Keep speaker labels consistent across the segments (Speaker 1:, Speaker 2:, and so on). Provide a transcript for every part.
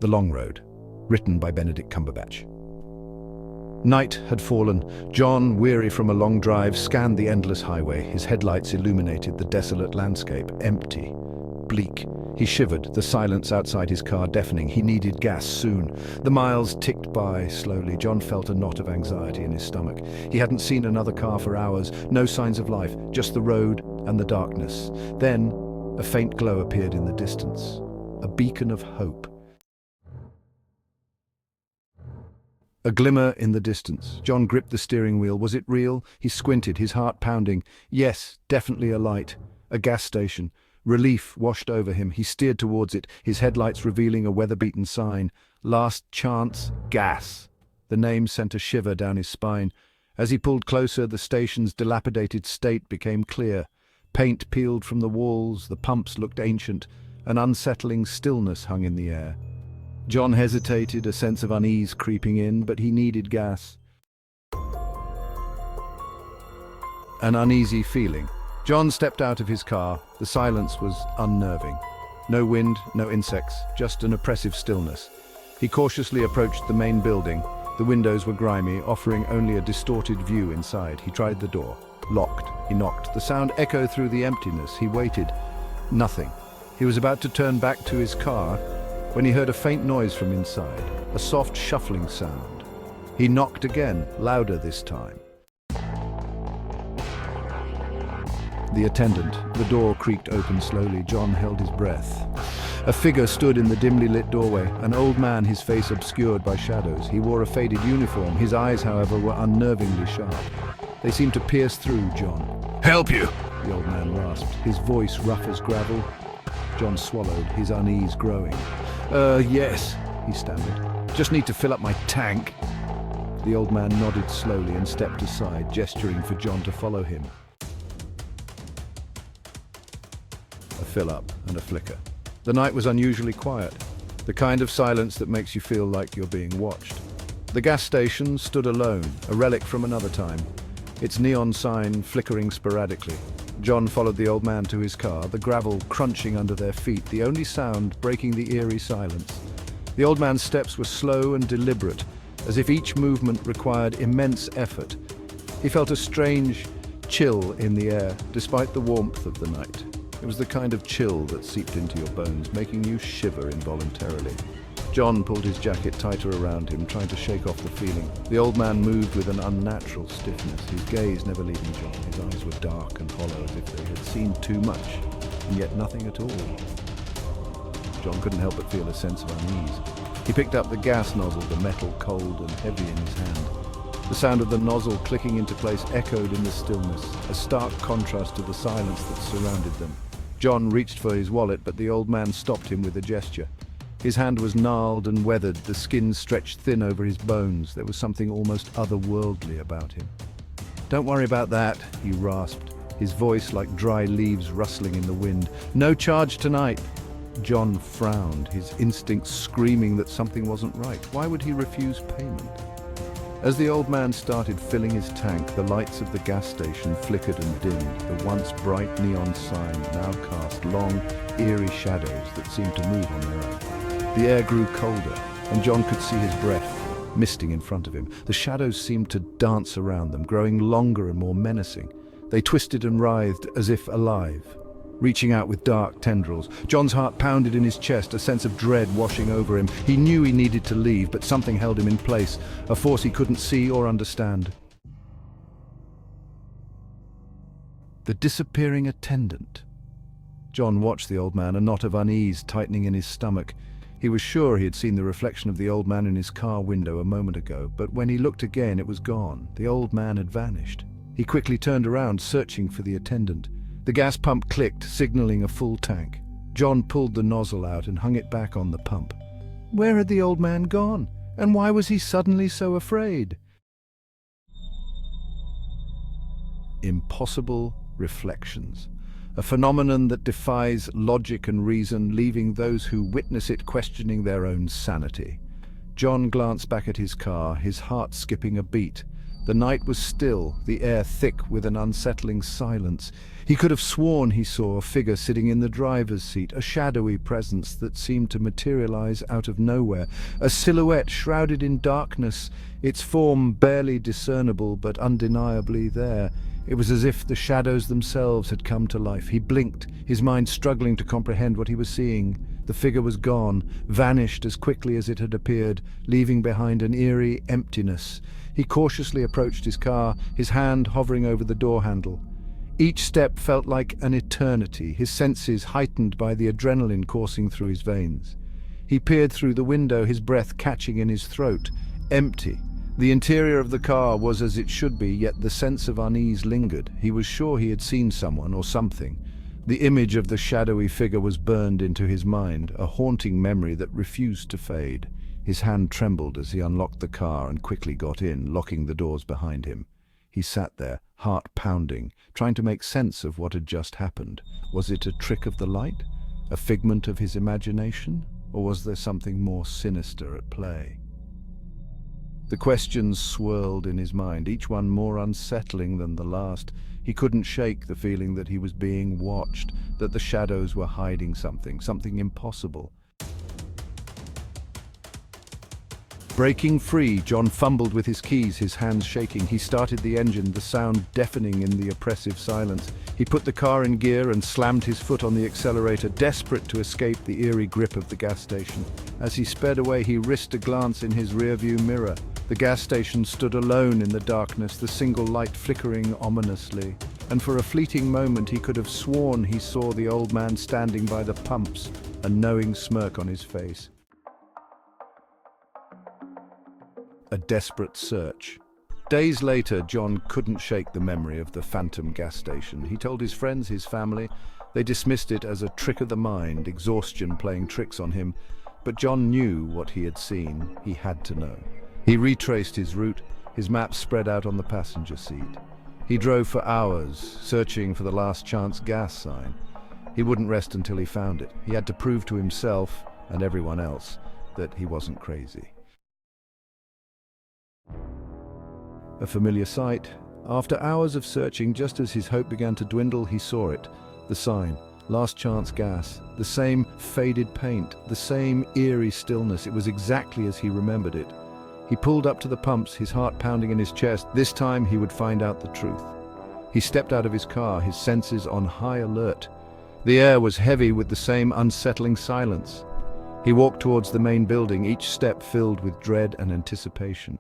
Speaker 1: The Long Road, written by Benedict Cumberbatch. Night had fallen. John, weary from a long drive, scanned the endless highway. His headlights illuminated the desolate landscape, empty, bleak. He shivered, the silence outside his car deafening. He needed gas soon. The miles ticked by slowly. John felt a knot of anxiety in his stomach. He hadn't seen another car for hours, no signs of life, just the road and the darkness. Then, a faint glow appeared in the distance, a beacon of hope. A glimmer in the distance. John gripped the steering wheel. Was it real? He squinted, his heart pounding. Yes, definitely a light. A gas station. Relief washed over him. He steered towards it, his headlights revealing a weather-beaten sign. Last chance, gas. The name sent a shiver down his spine. As he pulled closer, the station's dilapidated state became clear. Paint peeled from the walls, the pumps looked ancient. An unsettling stillness hung in the air. John hesitated, a sense of unease creeping in, but he needed gas. An uneasy feeling. John stepped out of his car. The silence was unnerving. No wind, no insects, just an oppressive stillness. He cautiously approached the main building. The windows were grimy, offering only a distorted view inside. He tried the door. Locked. He knocked. The sound echoed through the emptiness. He waited. Nothing. He was about to turn back to his car when he heard a faint noise from inside, a soft shuffling sound. He knocked again, louder this time. The attendant. The door creaked open slowly. John held his breath. A figure stood in the dimly lit doorway, an old man, his face obscured by shadows. He wore a faded uniform. His eyes, however, were unnervingly sharp. They seemed to pierce through John. "Help you!" the old man rasped, his voice rough as gravel. John swallowed, his unease growing. Yes," he stammered. "Just need to fill up my tank." The old man nodded slowly and stepped aside, gesturing for John to follow him. A fill-up and a flicker. The night was unusually quiet, the kind of silence that makes you feel like you're being watched. The gas station stood alone, a relic from another time, its neon sign flickering sporadically. John followed the old man to his car, the gravel crunching under their feet, the only sound breaking the eerie silence. The old man's steps were slow and deliberate, as if each movement required immense effort. He felt a strange chill in the air, despite the warmth of the night. It was the kind of chill that seeped into your bones, making you shiver involuntarily. John pulled his jacket tighter around him, trying to shake off the feeling. The old man moved with an unnatural stiffness, his gaze never leaving John. His eyes were dark and hollow, as if they had seen too much, and yet nothing at all. John couldn't help but feel a sense of unease. He picked up the gas nozzle, the metal cold and heavy in his hand. The sound of the nozzle clicking into place echoed in the stillness, a stark contrast to the silence that surrounded them. John reached for his wallet, but the old man stopped him with a gesture. His hand was gnarled and weathered, the skin stretched thin over his bones. There was something almost otherworldly about him. "Don't worry about that," he rasped, his voice like dry leaves rustling in the wind. "No charge tonight." John frowned, his instincts screaming that something wasn't right. Why would he refuse payment? As the old man started filling his tank, the lights of the gas station flickered and dimmed. The once bright neon sign now cast long, eerie shadows that seemed to move on their own. The air grew colder, and John could see his breath misting in front of him. The shadows seemed to dance around them, growing longer and more menacing. They twisted and writhed as if alive, reaching out with dark tendrils. John's heart pounded in his chest, a sense of dread washing over him. He knew he needed to leave, but something held him in place, a force he couldn't see or understand. The disappearing attendant. John watched the old man, a knot of unease tightening in his stomach. He was sure he had seen the reflection of the old man in his car window a moment ago, but when he looked again, it was gone. The old man had vanished. He quickly turned around, searching for the attendant. The gas pump clicked, signaling a full tank. John pulled the nozzle out and hung it back on the pump. Where had the old man gone? And why was he suddenly so afraid? Impossible reflections. A phenomenon that defies logic and reason, leaving those who witness it questioning their own sanity. John glanced back at his car, his heart skipping a beat. The night was still, the air thick with an unsettling silence. He could have sworn he saw a figure sitting in the driver's seat, a shadowy presence that seemed to materialize out of nowhere, a silhouette shrouded in darkness, its form barely discernible but undeniably there. It was as if the shadows themselves had come to life. He blinked, his mind struggling to comprehend what he was seeing. The figure was gone, vanished as quickly as it had appeared, leaving behind an eerie emptiness. He cautiously approached his car, his hand hovering over the door handle. Each step felt like an eternity, his senses heightened by the adrenaline coursing through his veins. He peered through the window, his breath catching in his throat. Empty. The interior of the car was as it should be, yet the sense of unease lingered. He was sure he had seen someone or something. The image of the shadowy figure was burned into his mind, a haunting memory that refused to fade. His hand trembled as he unlocked the car and quickly got in, locking the doors behind him. He sat there, heart pounding, trying to make sense of what had just happened. Was it a trick of the light? A figment of his imagination? Or was there something more sinister at play? The questions swirled in his mind, each one more unsettling than the last. He couldn't shake the feeling that he was being watched, that the shadows were hiding something impossible. Breaking free, John fumbled with his keys, his hands shaking. He started the engine, the sound deafening in the oppressive silence. He put the car in gear and slammed his foot on the accelerator, desperate to escape the eerie grip of the gas station. As he sped away, he risked a glance in his rearview mirror. The gas station stood alone in the darkness, the single light flickering ominously. And for a fleeting moment, he could have sworn he saw the old man standing by the pumps, a knowing smirk on his face. A desperate search. Days later, John couldn't shake the memory of the phantom gas station. He told his friends, his family. They dismissed it as a trick of the mind, exhaustion playing tricks on him. But John knew what he had seen. He had to know. He retraced his route, his map spread out on the passenger seat. He drove for hours, searching for the last chance gas sign. He wouldn't rest until he found it. He had to prove to himself, and everyone else, that he wasn't crazy. A familiar sight. After hours of searching, just as his hope began to dwindle, he saw it. The sign, last chance gas, the same faded paint, the same eerie stillness. It was exactly as he remembered it. He pulled up to the pumps, his heart pounding in his chest. This time he would find out the truth. He stepped out of his car, his senses on high alert. The air was heavy with the same unsettling silence. He walked towards the main building, each step filled with dread and anticipation.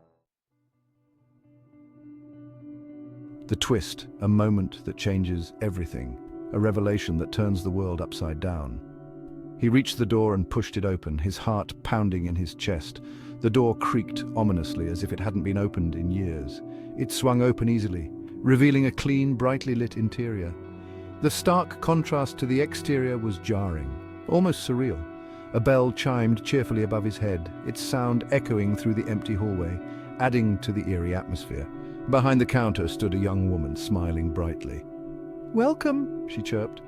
Speaker 1: The twist, a moment that changes everything, a revelation that turns the world upside down. He reached the door and pushed it open, his heart pounding in his chest. The door creaked ominously as if it hadn't been opened in years. It swung open easily, revealing a clean, brightly lit interior. The stark contrast to the exterior was jarring, almost surreal. A bell chimed cheerfully above his head, its sound echoing through the empty hallway, adding to the eerie atmosphere. Behind the counter stood a young woman, smiling brightly. "Welcome," she chirped.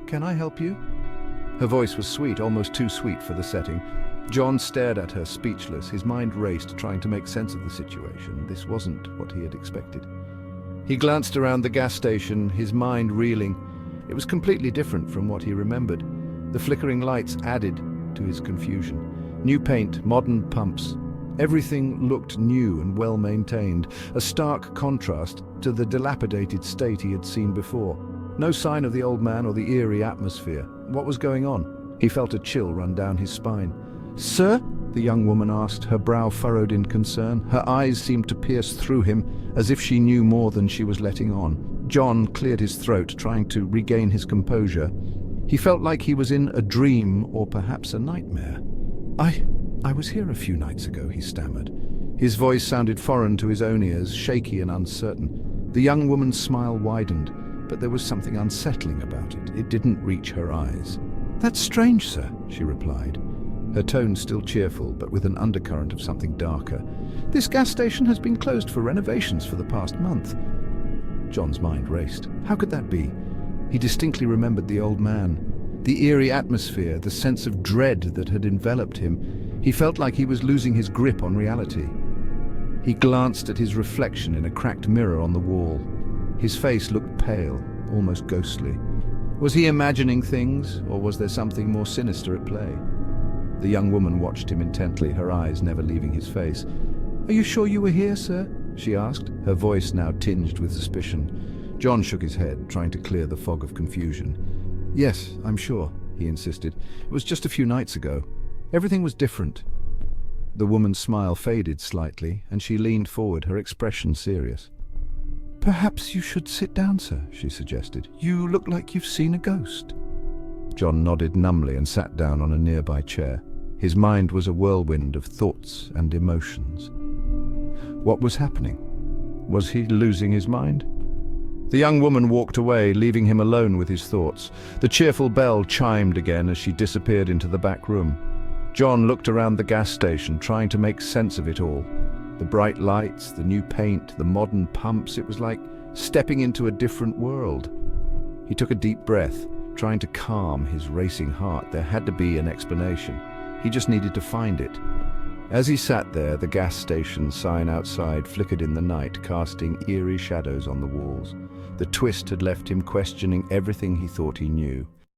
Speaker 1: "Can I help you?" Her voice was sweet, almost too sweet for the setting. John stared at her, speechless. His mind raced, trying to make sense of the situation. This wasn't what he had expected. He glanced around the gas station, his mind reeling. It was completely different from what he remembered. The flickering lights added to his confusion. New paint, modern pumps. Everything looked new and well-maintained, a stark contrast to the dilapidated state he had seen before. No sign of the old man or the eerie atmosphere. What was going on? He felt a chill run down his spine. "Sir?" the young woman asked, her brow furrowed in concern. Her eyes seemed to pierce through him, as if she knew more than she was letting on. John cleared his throat, trying to regain his composure. He felt like he was in a dream or perhaps a nightmare. I was here a few nights ago," he stammered. His voice sounded foreign to his own ears, shaky and uncertain. The young woman's smile widened, but there was something unsettling about it. It didn't reach her eyes. "That's strange, sir," she replied, her tone still cheerful, but with an undercurrent of something darker. "This gas station has been closed for renovations for the past month." John's mind raced. How could that be? He distinctly remembered the old man, the eerie atmosphere, the sense of dread that had enveloped him. He felt like he was losing his grip on reality. He glanced at his reflection in a cracked mirror on the wall. His face looked pale, almost ghostly. Was he imagining things, or was there something more sinister at play? The young woman watched him intently, her eyes never leaving his face. "Are you sure you were here, sir?" she asked, her voice now tinged with suspicion. John shook his head, trying to clear the fog of confusion. "Yes, I'm sure," he insisted. "It was just a few nights ago. Everything was different." The woman's smile faded slightly, and she leaned forward, her expression serious. "Perhaps you should sit down, sir," she suggested. "You look like you've seen a ghost." John nodded numbly and sat down on a nearby chair. His mind was a whirlwind of thoughts and emotions. What was happening? Was he losing his mind? The young woman walked away, leaving him alone with his thoughts. The cheerful bell chimed again as she disappeared into the back room. John looked around the gas station, trying to make sense of it all. The bright lights, the new paint, the modern pumps, it was like stepping into a different world. He took a deep breath, trying to calm his racing heart. There had to be an explanation. He just needed to find it. As he sat there, the gas station sign outside flickered in the night, casting eerie shadows on the walls. The twist had left him questioning everything he thought he knew.